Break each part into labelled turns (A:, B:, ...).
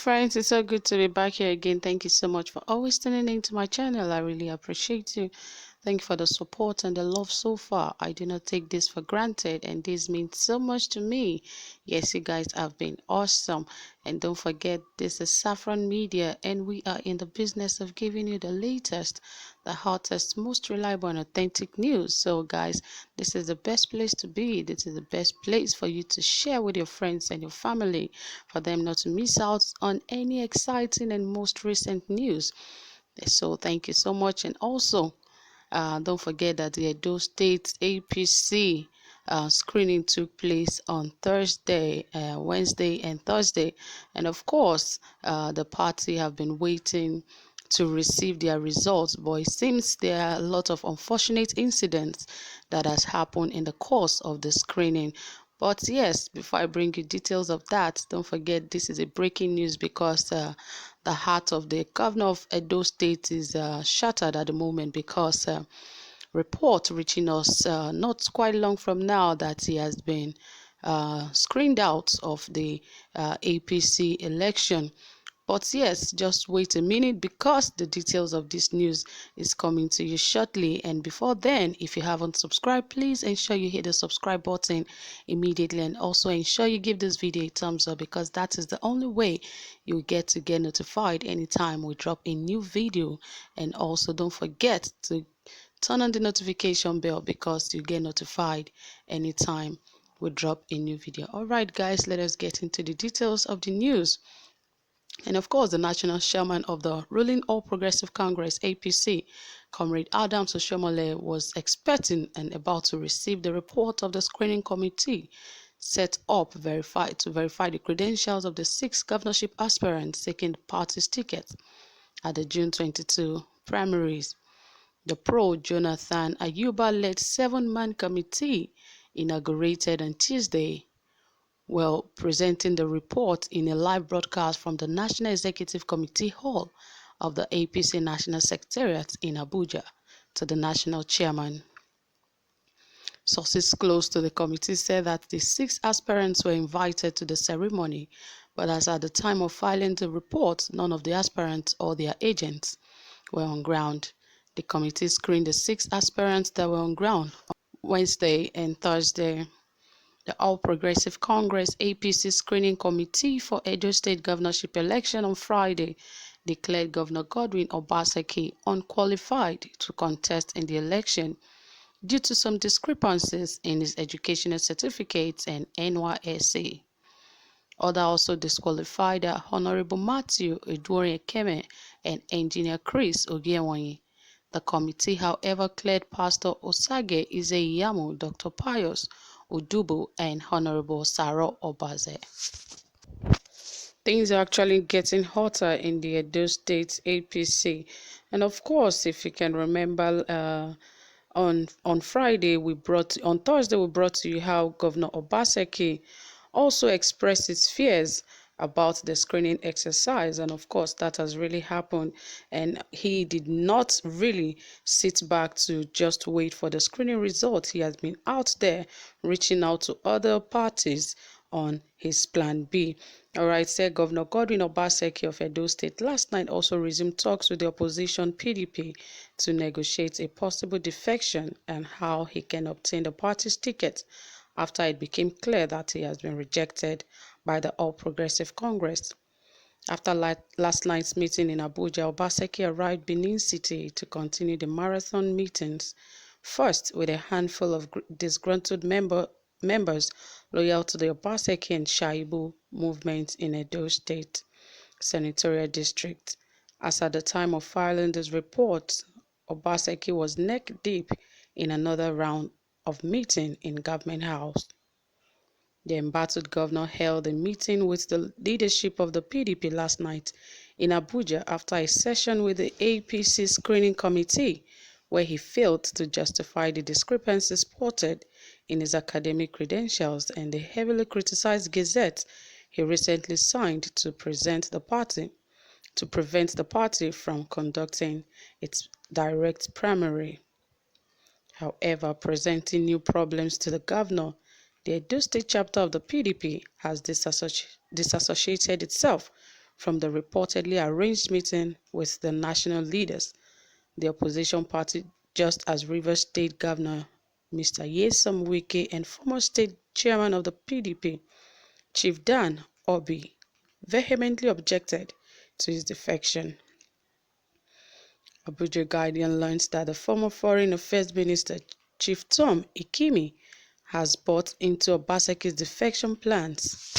A: friends, it's so good to be back here again. Thank you so much for always tuning into my channel. I really appreciate you. Thank you for the support and the love so far. I do not take this for granted, and this means so much to me. Yes, you guys have been awesome. And don't forget, this is Safron Media, and we are in the business of giving you the latest, the hottest, most reliable and authentic news. So guys, this is the best place to be. This is the best place for you to share with your friends and your family, for them not to miss out on any exciting and most recent news. So thank you so much. And also, don't forget that the Edo State APC screening took place on Thursday, Wednesday, and Thursday. And of course, the party have been waiting to receive their results, but it seems there are a lot of unfortunate incidents that has happened in the course of the screening. But yes, before I bring you details of that, don't forget this is a breaking news because the heart of the governor of Edo State is shattered at the moment because report reaching us not quite long from now that he has been screened out of the APC election. But yes, just wait a minute because the details of this news is coming to you shortly. And before then, if you haven't subscribed, please ensure you hit the subscribe button immediately, and also ensure you give this video a thumbs up because that is the only way you get notified anytime we drop a new video. And also don't forget to turn on the notification bell because you get notified anytime we drop a new video. All right, guys, let us get into the details of the news. And of course, the national chairman of the ruling All Progressive Congress, APC, Comrade Adams Oshomole, was expecting and about to receive the report of the screening committee set up to verify the credentials of the 6 governorship aspirants seeking the party's ticket at the June 22 primaries. The pro-Jonathan Ayuba-led 7-man committee inaugurated on Tuesday, presenting the report in a live broadcast from the National Executive Committee Hall of the APC National Secretariat in Abuja to the national chairman. Sources close to the committee said that the 6 aspirants were invited to the ceremony, but as at the time of filing the report, none of the aspirants or their agents were on ground. The committee screened the 6 aspirants that were on ground on Wednesday and Thursday. The All Progressive Congress APC Screening Committee for Edo State governorship election on Friday declared Governor Godwin Obaseki unqualified to contest in the election due to some discrepancies in his educational certificates and NYSC. Others also disqualified are Honorable Matthew Edwori-Ekeme and Engineer Chris Ogienwanyi. The committee, however, cleared Pastor Osage Ize-Iyamu, Dr. Pius Udubu, and Honorable Saro Obaze. Things are actually getting hotter in the Edo State APC. And of course, if you can remember, on Thursday we brought to you how Governor Obaseki also expressed his fears about the screening exercise, and of course that has really happened, and he did not really sit back to just wait for the screening results. He has been out there reaching out to other parties on his plan B. All right, said Governor Godwin Obaseki of Edo State last night also resumed talks with the opposition PDP to negotiate a possible defection and how he can obtain the party's ticket after it became clear that he has been rejected by the All Progressive Congress. After last night's meeting in Abuja, Obaseki arrived Benin City to continue the marathon meetings, first with a handful of disgruntled members loyal to the Obaseki and Shaibu movement in Edo State Senatorial District. As at the time of filing this report, Obaseki was neck deep in another round of meeting in Government House. The embattled governor held a meeting with the leadership of the PDP last night in Abuja after a session with the APC Screening Committee, where he failed to justify the discrepancies spotted in his academic credentials and the heavily criticized gazette he recently signed to prevent the party from conducting its direct primary. However, presenting new problems to the governor, the Edo State chapter of the PDP has disassociated itself from the reportedly arranged meeting with the national leaders, the opposition party, just as Rivers State Governor Mr. Nyesom Wike and former state chairman of the PDP, Chief Dan Obi, vehemently objected to his defection. Abuja Guardian learns that the former Foreign Affairs Minister, Chief Tom Ikimi, has bought into Obaseki's defection plans.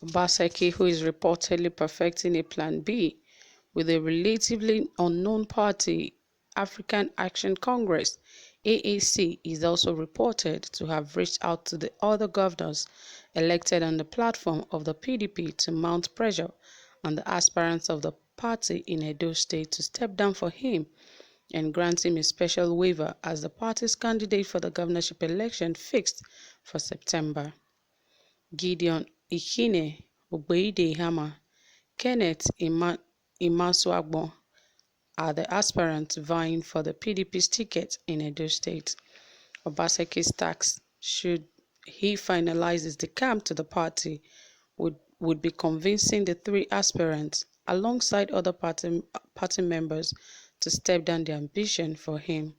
A: Obaseki, who is reportedly perfecting a Plan B with a relatively unknown party, African Action Congress (AAC), is also reported to have reached out to the other governors elected on the platform of the PDP to mount pressure on the aspirants of the party in Edo State to step down for him and grant him a special waiver as the party's candidate for the governorship election fixed for September. Gideon Ikine Ogbeide Hama, Kenneth Imasuagbo are the aspirants vying for the PDP's ticket in Edo State. Obaseki's task, should he finalize his decamp to the party, would be convincing the three aspirants, alongside other party members, to step down their ambition for him.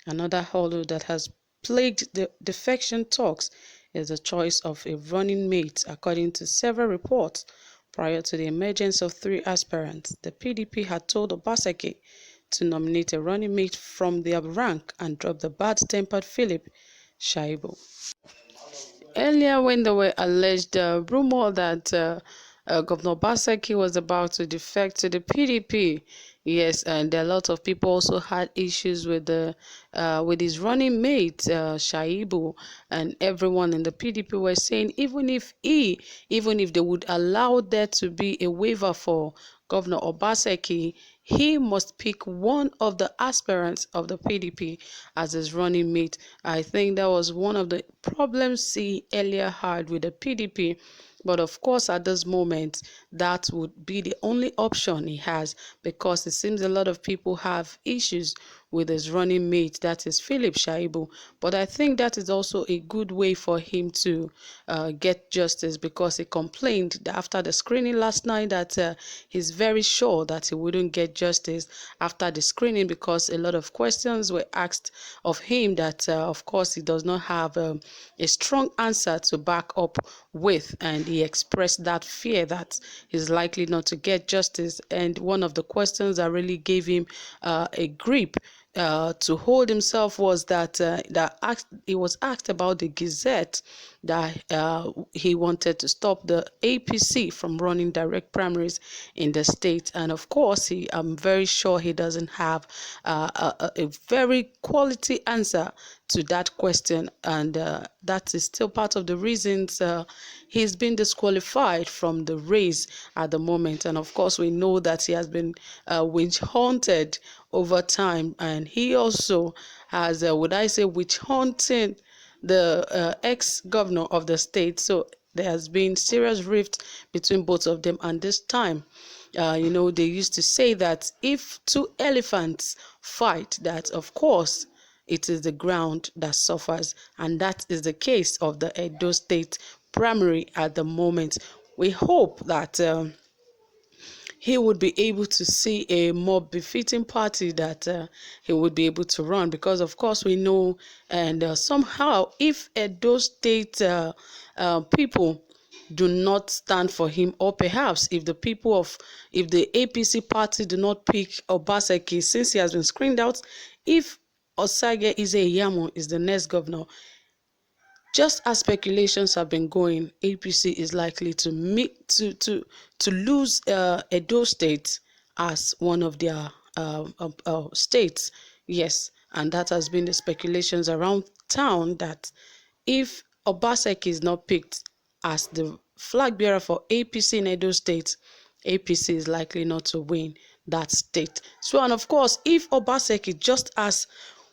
A: Another hurdle that has plagued the defection talks is the choice of a running mate. According to several reports, prior to the emergence of three aspirants, the PDP had told Obaseki to nominate a running mate from their rank and drop the bad-tempered Philip Shaibu. Earlier, when there were alleged rumor that Governor Obaseki was about to defect to the PDP, yes, and a lot of people also had issues with his running mate Shaibu, and everyone in the PDP were saying even if they would allow there to be a waiver for Governor Obaseki, he must pick one of the aspirants of the PDP as his running mate. I think that was one of the problems he earlier had with the PDP. But of course, at this moment, that would be the only option he has, because it seems a lot of people have issues with his running mate, that is Philip Shaibu. But I think that is also a good way for him to get justice, because he complained after the screening last night that he's very sure that he wouldn't get justice after the screening, because a lot of questions were asked of him that, of course, he does not have a strong answer to back up with, and he expressed that fear that he's likely not to get justice. And one of the questions that really gave him a grip to hold himself was that he was asked about the Gazette, that he wanted to stop the APC from running direct primaries in the state. And of course, I'm very sure he doesn't have a very quality answer to that question, and that is still part of the reasons he's been disqualified from the race at the moment. And of course, we know that he has been witch hunted over time, and he also has, would I say, witch hunting the ex-governor of the state. So there has been serious rift between both of them, and this time, they used to say that if two elephants fight, that of course it is the ground that suffers, and that is the case of the Edo State primary at the moment. We hope that he would be able to see a more befitting party that he would be able to run, because of course we know, and somehow if those state people do not stand for him, or perhaps if the APC party do not pick Obaseki, since he has been screened out, if Osage Eze-Iyamu is the next governor, just as speculations have been going, APC is likely to lose Edo State as one of their states. Yes, and that has been the speculations around town, that if Obaseki is not picked as the flag bearer for APC in Edo State, APC is likely not to win that state. So, and of course, if Obaseki, just as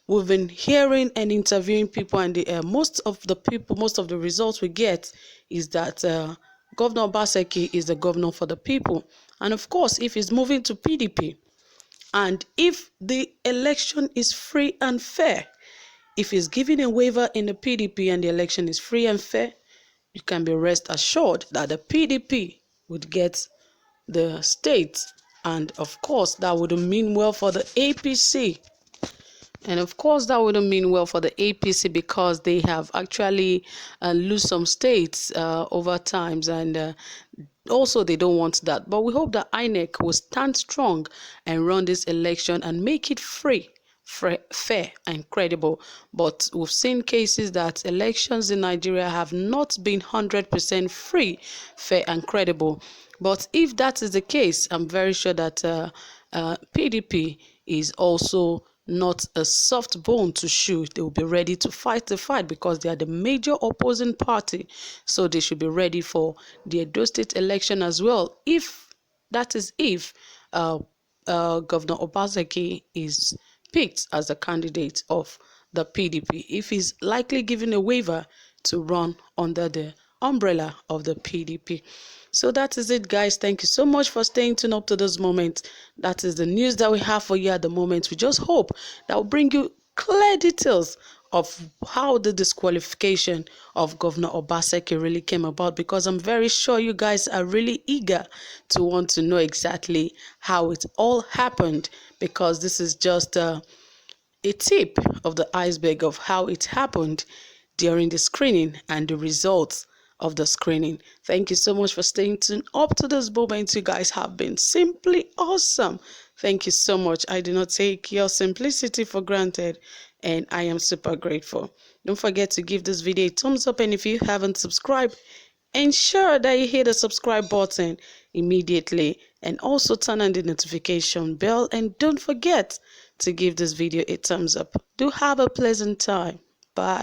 A: we've been hearing and interviewing people, and most of the results we get is that Governor Obaseki is the governor for the people. And of course, if he's moving to PDP, and if the election is free and fair, if he's giving a waiver in the PDP and the election is free and fair, you can be rest assured that the PDP would get the states. And of course, that wouldn't mean well for the APC. And of course, that wouldn't mean well for the APC because they have actually lose some states over times, and also they don't want that. But we hope that INEC will stand strong and run this election and make it free, fair and credible. But we've seen cases that elections in Nigeria have not been 100% free, fair and credible. But if that is the case, I'm very sure that PDP is also not a soft bone to chew. They will be ready to fight the fight because they are the major opposing party. So they should be ready for the Edo State election as well. If uh, Governor Obaseki is picked as the candidate of the PDP, if he's likely given a waiver to run under the umbrella of the PDP. So that is it, guys. Thank you so much for staying tuned up to this moment. That is the news that we have for you at the moment. We just hope that will bring you clear details of how the disqualification of Governor Obaseki really came about, because I'm very sure you guys are really eager to want to know exactly how it all happened, because this is just a tip of the iceberg of how it happened during the screening and the results of the screening. Thank you so much for staying tuned up to this moment. You guys have been simply awesome. Thank you so much. I do not take your simplicity for granted, and I am super grateful. Don't forget to give this video a thumbs up, and if you haven't subscribed, ensure that you hit the subscribe button immediately, and also turn on the notification bell, and don't forget to give this video a thumbs up. Do have a pleasant time. Bye.